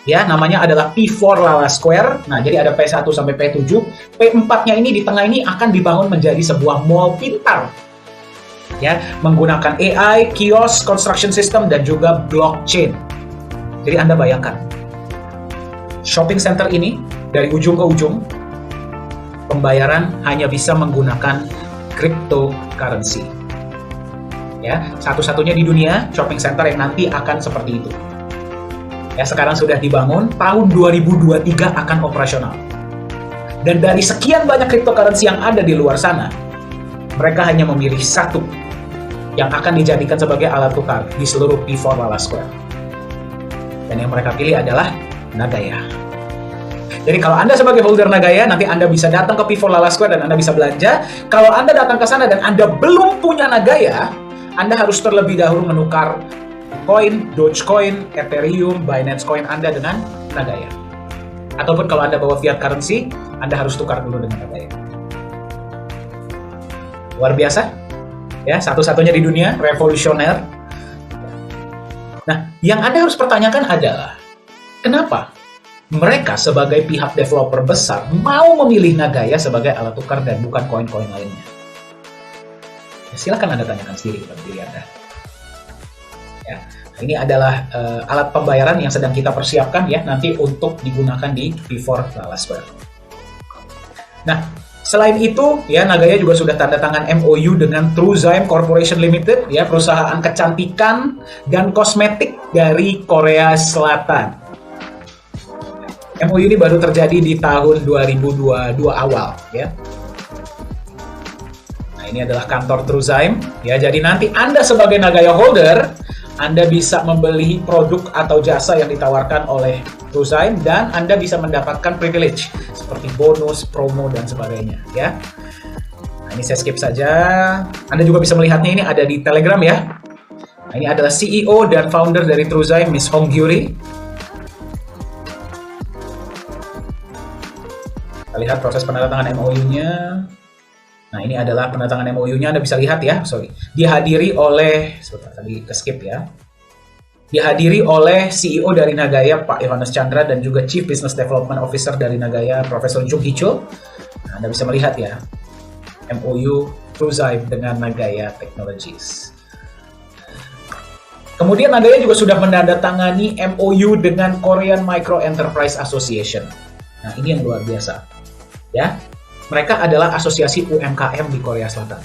Ya, namanya adalah P4 Lala Square. Nah, jadi ada P1 sampai P7. P4-nya ini di tengah ini akan dibangun menjadi sebuah mall pintar. Ya, menggunakan AI, kios, construction system, dan juga blockchain. Jadi Anda bayangkan, shopping center ini dari ujung ke ujung, pembayaran hanya bisa menggunakan cryptocurrency. Ya, satu-satunya di dunia shopping center yang nanti akan seperti itu. Ya, sekarang sudah dibangun, tahun 2023 akan operasional. Dan dari sekian banyak cryptocurrency yang ada di luar sana, mereka hanya memilih satu yang akan dijadikan sebagai alat tukar di seluruh P4 Lala Square. Dan yang mereka pilih adalah Nagaya. Jadi kalau Anda sebagai holder Nagaya, nanti Anda bisa datang ke P4 Lala Square dan Anda bisa belanja. Kalau Anda datang ke sana dan Anda belum punya Nagaya, Anda harus terlebih dahulu menukar koin, Dogecoin, Ethereum, Binance Coin Anda dengan Nagaya. Ataupun kalau Anda bawa fiat currency, Anda harus tukar dulu dengan Nagaya. Luar biasa. Ya, satu-satunya di dunia, revolusioner. Nah, yang Anda harus pertanyakan adalah, kenapa mereka sebagai pihak developer besar mau memilih Nagaya sebagai alat tukar dan bukan koin-koin lainnya? Ya, silakan Anda tanyakan sendiri kepada diri Anda. Ya, ini adalah alat pembayaran yang sedang kita persiapkan ya nanti untuk digunakan di P4 Lala Square. Nah, selain itu ya Nagaya juga sudah tanda tangan MOU dengan Truezyme Corporation Limited ya, perusahaan kecantikan dan kosmetik dari Korea Selatan. MOU ini baru terjadi di tahun 2022 awal ya. Nah, ini adalah kantor Truezyme ya. Jadi nanti Anda sebagai Nagaya holder, Anda bisa membeli produk atau jasa yang ditawarkan oleh Truezyme dan Anda bisa mendapatkan privilege seperti bonus, promo dan sebagainya ya. Nah, ini saya skip saja. Anda juga bisa melihatnya, ini ada di Telegram ya. Nah, ini adalah CEO dan founder dari Truezyme, Miss Hong Gyuri. Kita lihat proses penandatangan MOU-nya. Nah, ini adalah penandatangan MOU-nya, Anda bisa lihat ya. Dihadiri oleh, sebentar tadi ke skip ya. Dihadiri oleh CEO dari Nagaya, Pak Yohanes Chandra, dan juga Chief Business Development Officer dari Nagaya, Profesor Jung Hee-chul. Nah, Anda bisa melihat ya, MOU Truezyme dengan Nagaya Technologies. Kemudian Nagaya juga sudah menandatangani MOU dengan Korean Micro Enterprise Association. Nah, ini yang luar biasa. Ya, mereka adalah asosiasi UMKM di Korea Selatan.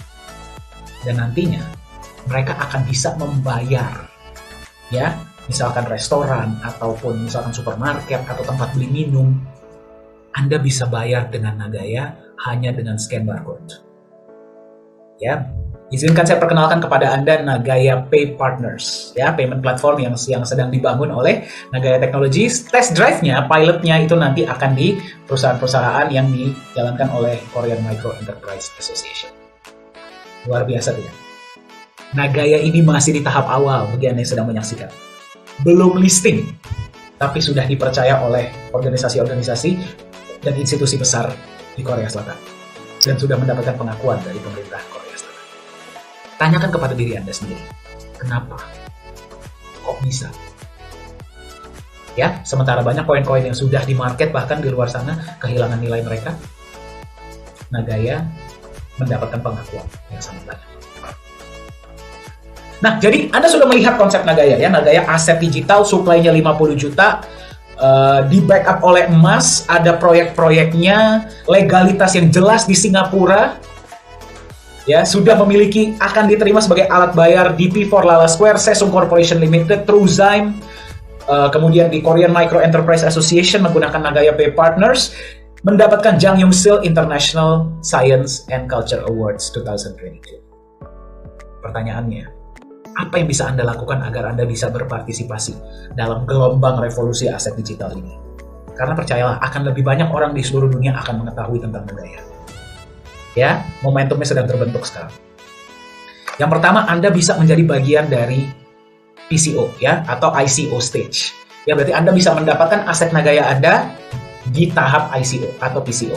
Dan nantinya mereka akan bisa membayar ya, misalkan restoran ataupun misalkan supermarket atau tempat beli minum. Anda bisa bayar dengan Nagaya hanya dengan scan barcode. Ya, izinkan saya perkenalkan kepada Anda Nagaya Pay Partners, ya, payment platform yang sedang dibangun oleh Nagaya Technologies. Test drive-nya, pilotnya itu nanti akan di perusahaan-perusahaan yang dijalankan oleh Korean Micro Enterprise Association. Luar biasa tidak? Nagaya ini masih di tahap awal bagi Anda yang sedang menyaksikan. Belum listing, tapi sudah dipercaya oleh organisasi-organisasi dan institusi besar di Korea Selatan. Dan sudah mendapatkan pengakuan dari pemerintah Korea Selatan. Tanyakan kepada diri Anda sendiri, kenapa? Kok bisa? Ya, sementara banyak koin-koin yang sudah di market bahkan di luar sana kehilangan nilai mereka, Nagaya mendapatkan pengakuan yang sangat banyak. Nah, jadi Anda sudah melihat konsep Nagaya ya. Nagaya aset digital, supply-nya 50 juta, di backup oleh emas, ada proyek-proyeknya, legalitas yang jelas di Singapura. Ya, sudah memiliki, akan diterima sebagai alat bayar di P4 Lala Square, Sesung Corporation Limited, Truezyme, kemudian di Korean Micro Enterprise Association menggunakan Nagaya Pay Partners, mendapatkan Jang Young-sil International Science and Culture Awards 2022. Pertanyaannya, apa yang bisa Anda lakukan agar Anda bisa berpartisipasi dalam gelombang revolusi aset digital ini? Karena percayalah, akan lebih banyak orang di seluruh dunia akan mengetahui tentang Nagaya. Ya, momentumnya sedang terbentuk sekarang. Yang pertama, Anda bisa menjadi bagian dari PCO ya, atau ICO stage. Ya, berarti Anda bisa mendapatkan aset Nagaya Anda di tahap ICO atau PCO.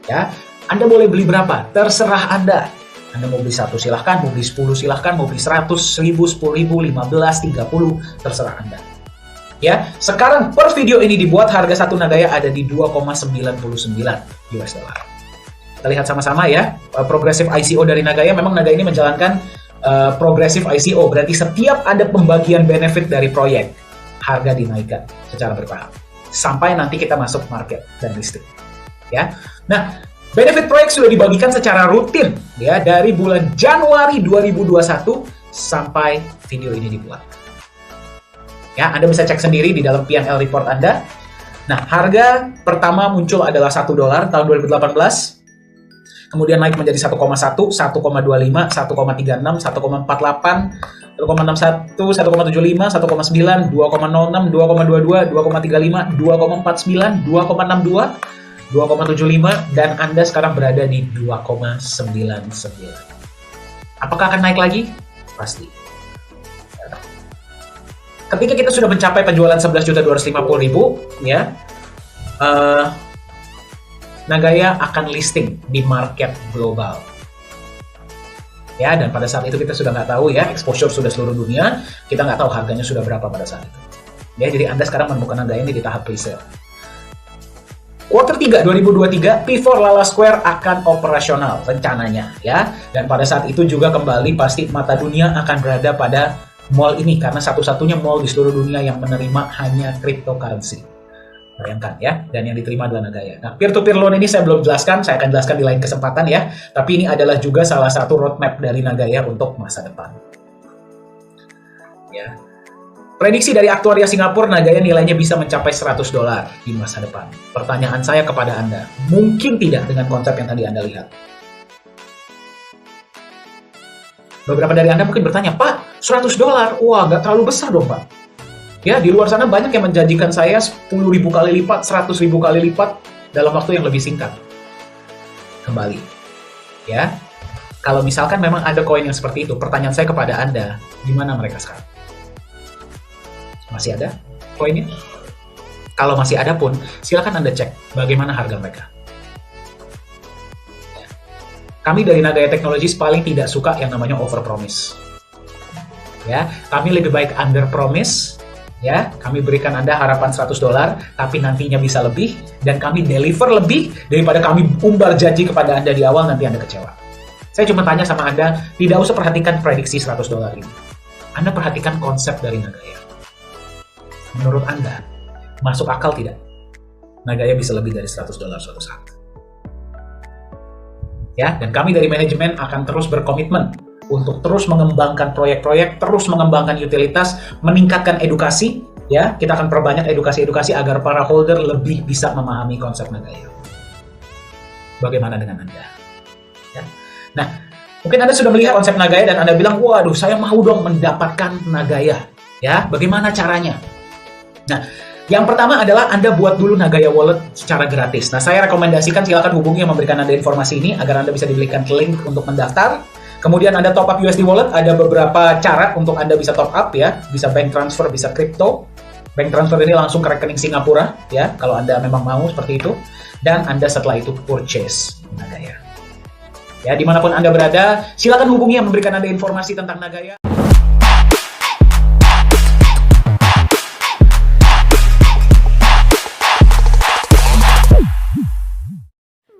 Ya, Anda boleh beli berapa? Terserah Anda. Anda mau beli 1 silahkan, mau beli 10 silahkan, mau beli 100, 1000, 10.000, 15, 30, terserah Anda. Ya, sekarang per video ini dibuat harga satu Nagaya ada di 2,99 US dollar. Kita lihat sama-sama ya, progressive ICO dari Nagaya. Memang Nagaya ini menjalankan progressive ICO, berarti setiap ada pembagian benefit dari proyek, harga dinaikkan secara bertahap sampai nanti kita masuk market dan listing. Ya, nah benefit proyek sudah dibagikan secara rutin ya dari bulan Januari 2021 sampai video ini dibuat. Ya, Anda bisa cek sendiri di dalam P&L report Anda. Nah, harga pertama muncul adalah $1 tahun 2018. Kemudian naik menjadi 1,1, 1,25, 1,36, 1,48, 1,61, 1,75, 1,9, 2,06, 2,22, 2,35, 2,49, 2,62, 2,75, dan Anda sekarang berada di 2,99. Apakah akan naik lagi? Pasti. Ketika kita sudah mencapai penjualan 11.250.000, ya, Nagaya akan listing di market global. Ya, dan pada saat itu kita sudah nggak tahu ya, exposure sudah seluruh dunia, kita nggak tahu harganya sudah berapa pada saat itu. Ya, jadi Anda sekarang menemukan Nagaya ini di tahap pre-sale. Quarter 3 2023, P4 Lala Square akan operasional rencananya ya. Dan pada saat itu juga kembali pasti mata dunia akan berada pada mall ini karena satu-satunya mall di seluruh dunia yang menerima hanya cryptocurrency. Bayangkan ya, dan yang diterima adalah Nagaya. Nah, peer-to-peer loan ini saya belum jelaskan, saya akan jelaskan di lain kesempatan ya. Tapi ini adalah juga salah satu roadmap dari Nagaya untuk masa depan. Ya. Prediksi dari aktuaria Singapura, Nagaya nilainya bisa mencapai $100 di masa depan. Pertanyaan saya kepada Anda, mungkin tidak dengan konsep yang tadi Anda lihat? Beberapa dari Anda mungkin bertanya, Pak, $100? Wah, nggak terlalu besar dong, Pak. Ya, di luar sana banyak yang menjanjikan saya 10.000 kali lipat, 100.000 kali lipat dalam waktu yang lebih singkat. Kembali. Ya, kalau misalkan memang ada koin yang seperti itu, pertanyaan saya kepada Anda, di mana mereka sekarang? Masih ada koinnya? Kalau masih ada pun, silakan Anda cek bagaimana harga mereka. Kami dari Nagaya Technologies paling tidak suka yang namanya overpromise. Ya, kami lebih baik under promise. Ya, kami berikan Anda harapan $100, tapi nantinya bisa lebih, dan kami deliver lebih daripada kami umbar janji kepada Anda di awal, nanti Anda kecewa. Saya cuma tanya sama Anda, tidak usah perhatikan prediksi $100 ini. Anda perhatikan konsep dari Nagaya. Menurut Anda, masuk akal tidak? Nagaya bisa lebih dari $100 suatu saat. Ya, dan kami dari manajemen akan terus berkomitmen untuk terus mengembangkan proyek-proyek, terus mengembangkan utilitas, meningkatkan edukasi. Ya, kita akan perbanyak edukasi-edukasi agar para holder lebih bisa memahami konsep Nagaya. Bagaimana dengan Anda? Ya. Nah, mungkin Anda sudah melihat konsep Nagaya dan Anda bilang, waduh, saya mau dong mendapatkan Nagaya. Ya, bagaimana caranya? Nah, yang pertama adalah Anda buat dulu Nagaya Wallet secara gratis. Nah, saya rekomendasikan silakan hubungi yang memberikan Anda informasi ini agar Anda bisa diberikan link untuk mendaftar. Kemudian Anda top up USD Wallet, ada beberapa cara untuk Anda bisa top up ya. Bisa bank transfer, bisa crypto. Bank transfer ini langsung ke rekening Singapura ya, kalau Anda memang mau seperti itu. Dan Anda setelah itu purchase Nagaya. Ya, dimanapun Anda berada, silakan hubungi yang memberikan Anda informasi tentang Nagaya.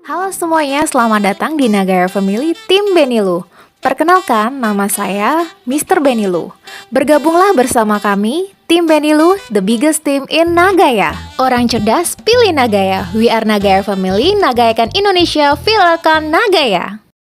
Halo semuanya, selamat datang di Nagaya Family Tim Benilu. Perkenalkan, nama saya Mr. Benilu. Bergabunglah bersama kami, Tim Benilu, the biggest team in Nagaya. Orang cerdas, pilih Nagaya. We are Nagaya Family, Nagayakan Indonesia, viralkan Nagaya.